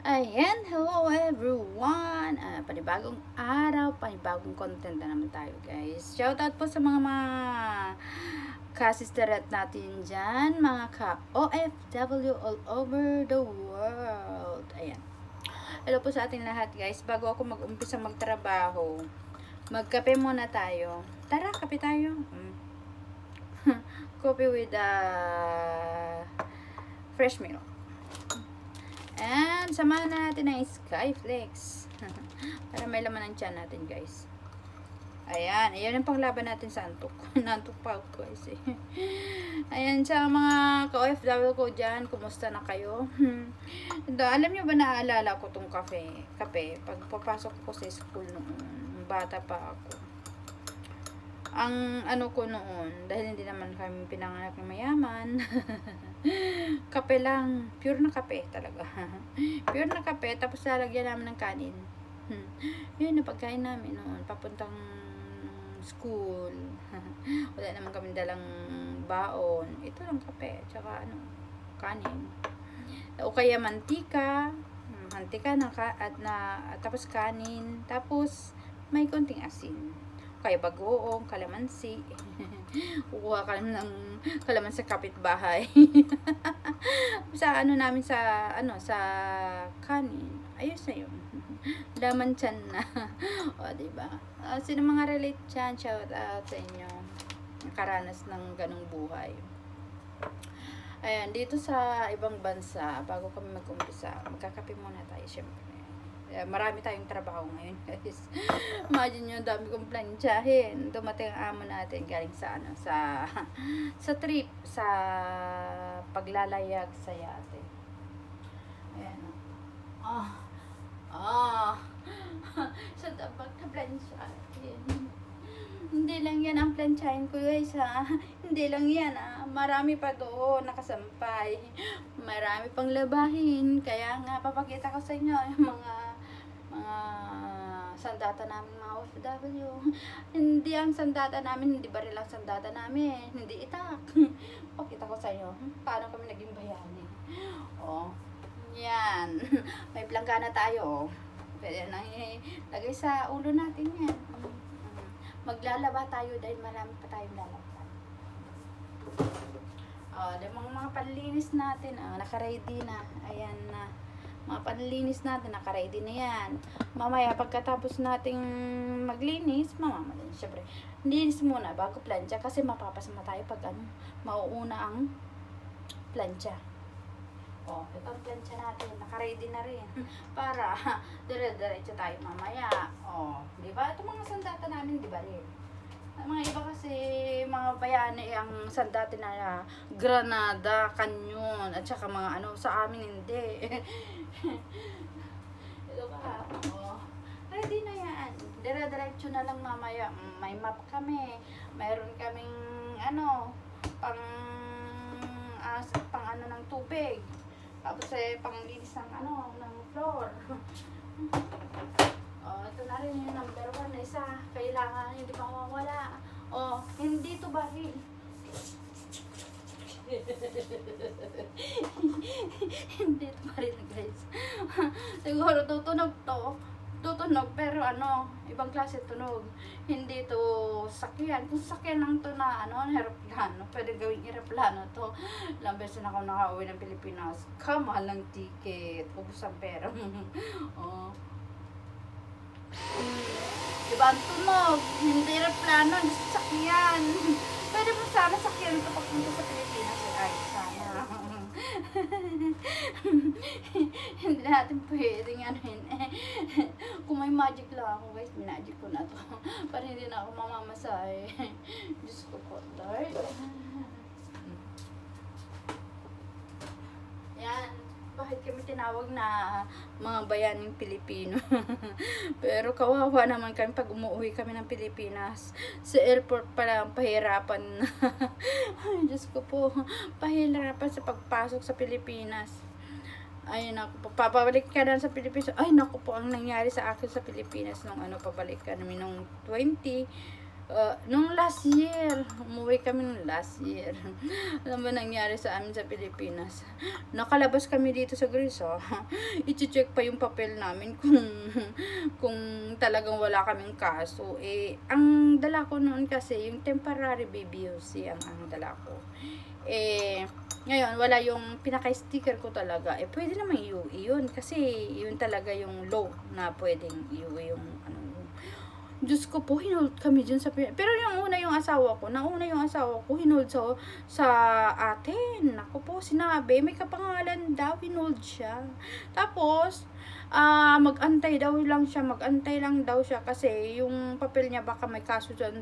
Ayan, hello everyone! Panibagong araw, panibagong content na naman tayo guys. Shoutout po sa mga kasisterat natin dyan, mga ka-OFW all over the world. Ayan. Hello po sa ating lahat guys. Bago ako mag-umpisa magtrabaho, magkape muna tayo. Tara, kape tayo. Coffee with fresh milk. And samahan na natin ang Skyflex. Para may laman ang tiyan natin, guys. Ayan. Ayan ang panglaban natin sa antok. Nantok pa ako, guys. Ayan, sa mga ka-OFW ko dyan, kumusta na kayo? Alam nyo ba, naaalala ko tong kape? Pag papasok ko sa school noon, bata pa ako. Ang ano ko noon, dahil hindi naman kami pinanganak ng mayaman, kape lang, pure na kape talaga. Pure na kape, tapos lalagyan namin ng kanin. Yun, napagkain namin noon, papuntang school. Wala naman kami dalang baon. Ito lang kape, tsaka kanin. O kaya mantika tapos kanin, tapos may konting asin. Kaya bagoong, kalamansi. Kukuha ka ng kalamansi sa kapitbahay. Sa namin sa kanin. Ayos na yun. Laman tiyan na. O, diba? Sino mga relate dyan? Shout out sa inyo. Nakaranas ng ganong buhay. Ayan, dito sa ibang bansa, bago kami mag-umpisa, magkakape muna tayo, syempre. Marami tayong trabaho ngayon, guys. Imagine nyo, dami kong plansyahin. Dumating ang amo natin galing sa sa trip, sa paglalayag sa yate. Ayan. Sa tabag na plansyahin. Hindi lang yan ang plansyahin ko, guys, ha. Hindi lang yan, ha. Marami pa doon nakasampay. Marami pang labahin. Kaya nga, papakita ko sa inyo yung mga sandata namin, mga OFW. Hindi ang sandata namin, hindi baril ang sandata namin, hindi itak. Pakita ko sa inyo paano kami naging bayani. Yan. May planggana tayo. Pwede nang ilagay sa ulo natin yan. Maglalaba tayo dahil marami pa tayong lalakad. Mga panlinis natin, naka-ready na. Ayan na. Mga panlinis natin, naka-ready na yan. Mamaya, pagkatapos nating maglinis, mamamalan. Siyempre, linis muna bago plancha kasi mapapasama tayo pag mauuna ang plancha. Ito ang plancha natin. Naka-ready na rin. Para, dire-diretso tayo mamaya. Di ba? Ito mga sandata namin, di ba rin? Mga iba kasi, mga bayani, ang sandata na Granada, Canyon, at saka mga sa amin hindi. Ito ba? Ready na yan. Dire-diretso na lang mamaya. May map kami. Mayroon kaming pang ng tubig. Tapos panglinis ng floor. Ito na rin yung number 1 na isa. Kailangan hindi mawawala. Hindi to bahil. Hindi to bahil, guys. Siguro tutunog pero ibang klase tunog. Hindi to sakyan. Kung sakyan lang to na aeroplano, pwede gawing aeroplano to. Ilang beses na ako nakauwi ng Pilipinas. Kamahal ng ticket, ubos ang pera. Diba ang tunog? Hindi aeroplano, hindi sakyan. Pwede mo sana sakyan ito pagpunta sa Pilipinas. Ay, sana. Hindi natin pwedeng kung may magic lang ako, guys, minagic ko na to. Para hindi na ako mamamasahe. Diyos ko po, Lord. Yan. Bakit kami tinawag na mga bayaning Pilipino? Pero kawawa naman kami pag umuwi kami ng Pilipinas. Sa airport pa lang, pahirapan na. Ay, Diyos ko po. Pahirapan sa pagpasok sa Pilipinas. Ay, naku po. Papabalik ka na sa Pilipinas. Ay, naku po. Ang nangyari sa akin sa Pilipinas nung pabalik ka namin nung Nung last year, umuwi kami nung last year. Alam ba nangyari sa amin sa Pilipinas? Nakalabas kami dito sa Greece, I-check pa yung papel namin kung talagang wala kaming kaso. Ang dala ko noon kasi, yung temporary BBOC ang dala ko. Ngayon, wala yung pinaka-sticker ko talaga. Pwede naman iuwi yun. Kasi, yun talaga yung law na pwedeng iuwi yung Diyos ko po, hinold kami dyan sa pero yung asawa ko, hinold sa atin. Ako po, sinabi, may kapangalan daw, hinold siya. Tapos, mag-antay lang daw siya kasi yung papel niya baka may kaso dyan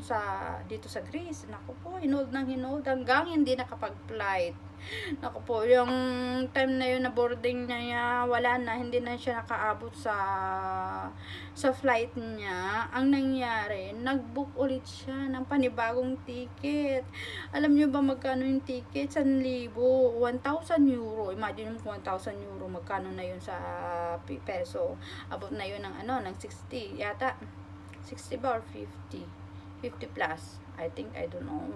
dito sa Greece. Naku po, hinold hanggang hindi nakapag-flight. Naku po, yung time na yun na boarding niya, wala na, hindi na siya nakaabot sa flight niya. Ang nangyari, nag-book ulit siya ng panibagong ticket. Alam niyo ba magkano yung ticket? 1,000, 1,000 euro. Imagine mo 1,000 euro, magkano na yun sa peso. Abot na yun ng ng 60 yata. 60 ba or 50? 50 plus. I think, I don't know.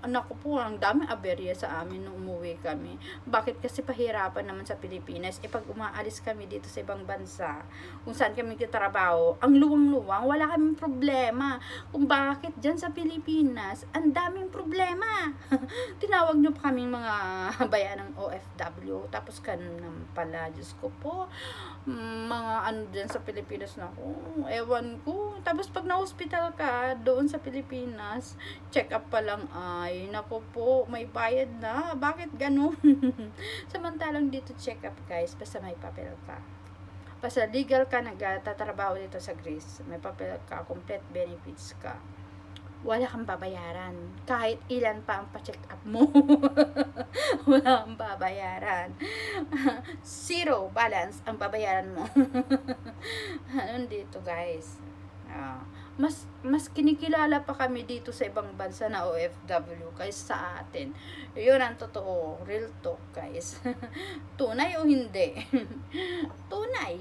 Anak ko po, ang daming aberya sa amin nung umuwi kami. Bakit? Kasi pahirapan naman sa Pilipinas. Pag umaalis kami dito sa ibang bansa, kung saan kami kitrabaho, ang luwang-luwang, wala kaming problema. Kung bakit dyan sa Pilipinas, ang daming problema. Tinawag nyo pa kaming mga bayan ng OFW. Tapos naman pala, Diyos ko po, mga dyan sa Pilipinas na ewan ko. Tapos pag na-hospital ka, doon sa Pilipinas, check up pa lang ay, nako po, may bayad na. Bakit ganun? Samantalang dito check up guys, basta may papel ka. Basta legal ka, nagtatrabaho dito sa Greece, may papel ka, complete benefits ka. Wala kang babayaran. Kahit ilan pa ang pa-check up mo. Wala kang babayaran. Zero balance ang babayaran mo. Dito guys. Mas kinikilala pa kami dito sa ibang bansa na OFW kaysa sa atin. Yun ang totoo, real talk guys. Tunay o hindi? Tunay.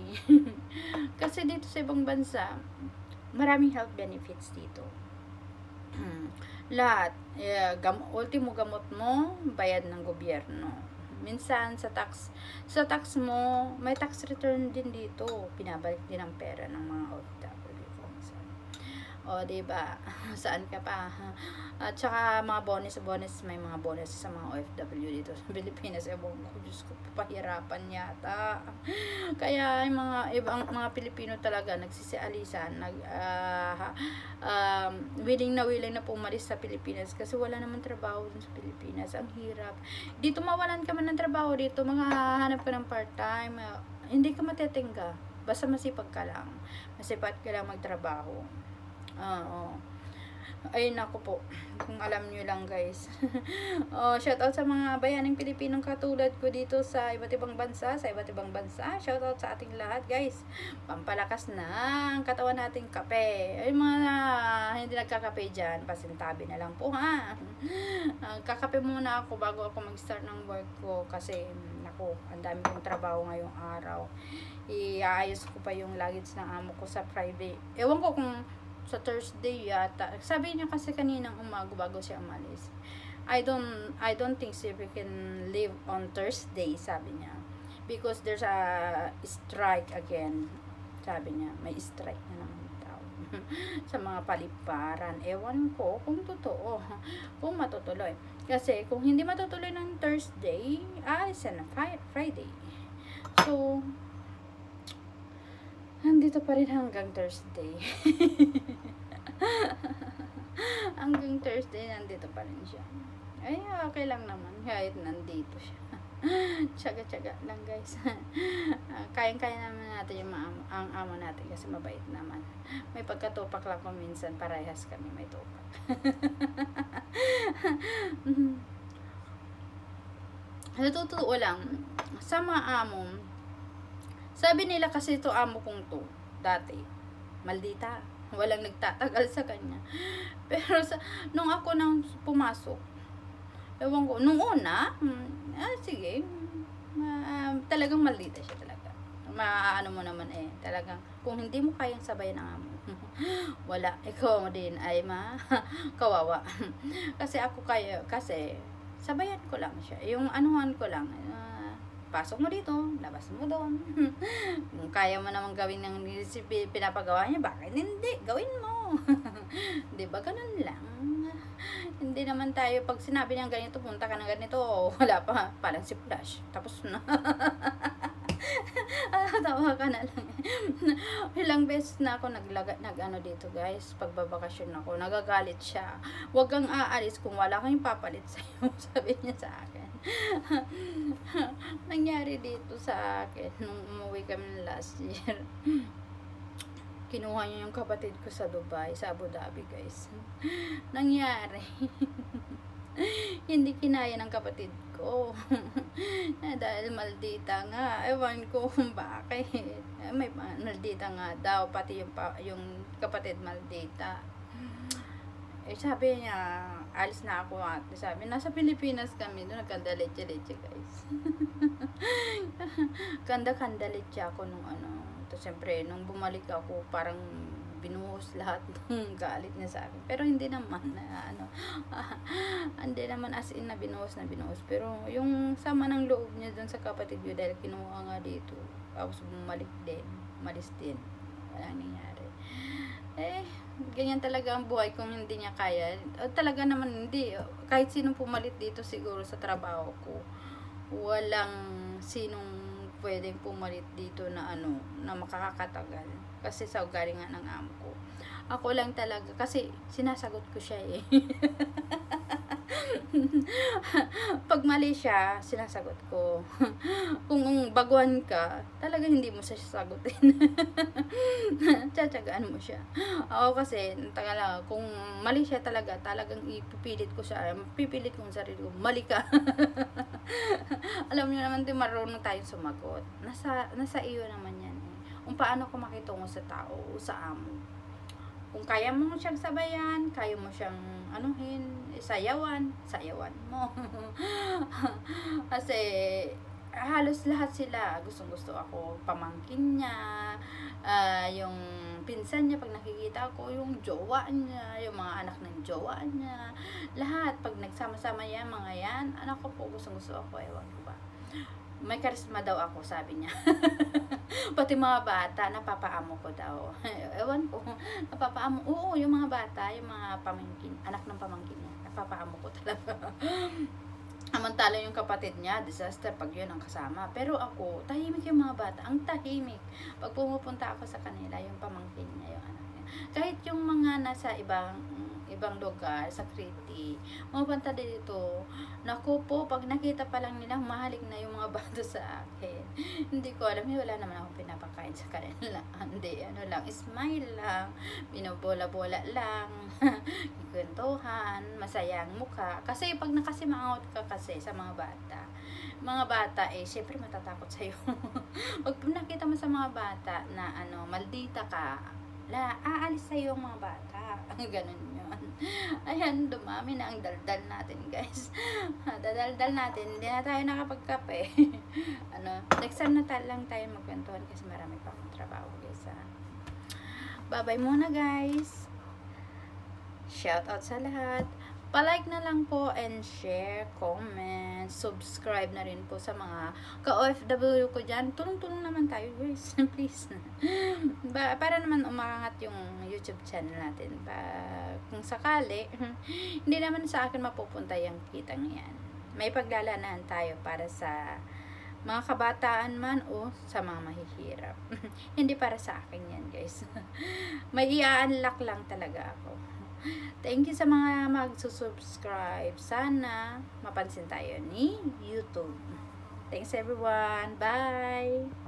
Kasi dito sa ibang bansa, maraming health benefits dito. Lahat, ultimo gamot mo, bayad ng gobyerno. Minsan sa tax mo, may tax return din dito. Pinabalik din ang pera ng mga OFW. Diba? Saan ka pa? At saka mga bonus, may mga bonus sa mga OFW dito sa Pilipinas. Diyos ko, pahirapan yata. Kaya yung mga Pilipino talaga nagsisialisan, willing na pumalis sa Pilipinas kasi wala naman trabaho dun sa Pilipinas. Ang hirap. Dito mawalan ka man ng trabaho dito, hanap ka ng part-time, hindi ka matetingga. Basta masipag ka lang. Masipag ka lang magtrabaho. Ayun ako po, kung alam nyo lang guys. Shout out sa mga bayaning Pilipinong katulad ko dito sa iba't ibang bansa, shout out sa ating lahat guys. Pampalakas na ang katawan nating kape. Ay mga hindi nagkakape dyan, pasintabi na lang po ha. Kakape muna ako bago ako mag-start ng work ko kasi ang dami kong trabaho ngayong araw. Iaayos ko pa yung luggage ng amo ko sa Friday. Ewan ko kung sa Thursday yata. Sabi niya kasi kaninang umaga bago siya umalis. I don't think she can leave on Thursday, sabi niya. Because there's a strike again. Sabi niya, may strike na naman daw. Sa mga paliparan. Ewan ko kung totoo. Kung matutuloy. Kasi kung hindi matutuloy ng Thursday, alis na Friday. So, nandito pa rin hanggang Thursday. Hanggang Thursday, nandito pa rin siya. Ay, okay lang naman. Kahit nandito siya. Tsaga-tsaga lang, guys. Kayang-kaya naman natin yung ang amo natin kasi mabait naman. May pagkatupak lang ko minsan. Parehas kami may tupak. Totoo lang. Sa mga amo, sabi nila kasi ito amo kong to, dati, maldita, walang nagtatagal sa kanya. Pero nung ako nang pumasok, ewan ko, nung una, sige, talagang maldita siya talaga. Maano mo naman talagang, kung hindi mo kayang sabayan ng amo, Wala, ikaw din ay kawawa. Kasi sabayan ko lang siya. Yung anuhan ko lang, pasok mo dito, labas mo doon. Kung kaya mo naman gawin ng pinapagawa niya, bakit hindi? Gawin mo. Di ba ganun lang? Hindi naman tayo, pag sinabi niya ganito, punta ka ng ganito, wala pa, parang si Flash. Tapos na. Tawa ka na lang. Ilang beses na ako nag-ano dito guys, pagbabakasyon ako, nagagalit siya. Huwag kang aalis kung wala kang papalit sa'yo, sabi niya sa akin. Nangyari dito sa akin, nung umuwi kami last year. Kinuha niya yung kapatid ko sa Dubai, sa Abu Dhabi guys. Nangyari. Hindi kinaya ng kapatid ko. Dahil maldita nga. Ewan ko kung bakit. May maldita nga daw. Pati yung kapatid maldita. Sabi niya, alis na ako at sabi, nasa Pilipinas kami. Doon nagkanda leche-leche guys. Kanda-kanda leche ako nung ano. Tapos siyempre, nung bumalik ako, parang binuhos lahat ng galit niya sa akin. Pero hindi naman hindi naman as in na binuhos. Pero yung sama ng loob niya dun sa kapatid ko dahil kinuha nga dito. Tapos bumalik din. Malis din. Walang nangyari. Ganyan talaga ang buhay kung hindi niya kaya. Talaga naman hindi. Kahit sinong pumalit dito siguro sa trabaho ko, walang sinong pwedeng pumalit dito na na makakatagal. Kasi sa ugali nga ng amo ko. Ako lang talaga. Kasi sinasagot ko siya eh. Pag mali siya, sinasagot ko. Kung baguhan ka, talaga hindi mo siya sasagutin. Tsatsagaan mo siya. Ako kasi, kung mali siya talagang ipipilit ko siya. Pipilit ko sa sarili ko, mali ka. Alam niyo naman din, marunong tayong sumagot. Nasa iyo naman yan eh. Kung paano ko makitungo sa tao, sa amo. Kung kaya mo siyang sabayan, kaya mo siyang sayawan mo. Kasi halos lahat sila gustong-gusto ako. Pamangkin niya, yung pinsan niya pag nakikita ko, yung jowa niya, yung mga anak ng jowa niya, lahat pag nagsama-sama yan, mga yan, anak ko po gustong-gusto ako, ewan ko ba. May karisma daw ako, sabi niya. Pati mga bata, napapaamo ko daw. Ewan ko, napapaamo. Oo, yung mga bata, yung mga pamangkin, anak ng pamangkin niya, napapaamo ko talaga. Amantala yung kapatid niya, disaster pag yun ang kasama. Pero ako, tahimik yung mga bata, ang tahimik. Pag pumupunta ako sa kanila, yung pamangkin niya, yung anak niya. Kahit yung mga nasa ibang lugar, sa Crete, mapunta dito, naku po, pag nakita pa lang nila, mahalik na yung mga bata sa akin. Hindi ko alam, wala naman akong pinapakain sa kanila. Hindi, lang, smile lang, binobola-bola lang, ikwentuhan, masayang mukha. Kasi pag nakasimangot ka kasi sa mga bata, syempre matatakot sa'yo. Pag nakita mo sa mga bata na maldita ka, aalis sa'yo ang mga bata. Ganun yun. Ayan, dumami na ang daldal natin, guys. Dadaldal natin, hindi na tayo nakapagkape. Next time na lang tayo magkwentuhan kasi marami pa akong trabaho, guys. Bye-bye muna, guys. Shout out sa lahat. Pa-like na lang po and share, comment, subscribe na rin po sa mga ka-OFW ko dyan. Tulong-tulong naman tayo, guys. Please. Para naman umangat yung YouTube channel natin. Kung sakali, hindi naman sa akin mapupunta yung kitang yan. May paglalanahan tayo para sa mga kabataan man o sa mga mahihirap. Hindi para sa akin yan, guys. May i-unlock lang talaga ako. Thank you sa mga magsusubscribe. Sana mapansin tayo ni YouTube. Thanks everyone. Bye!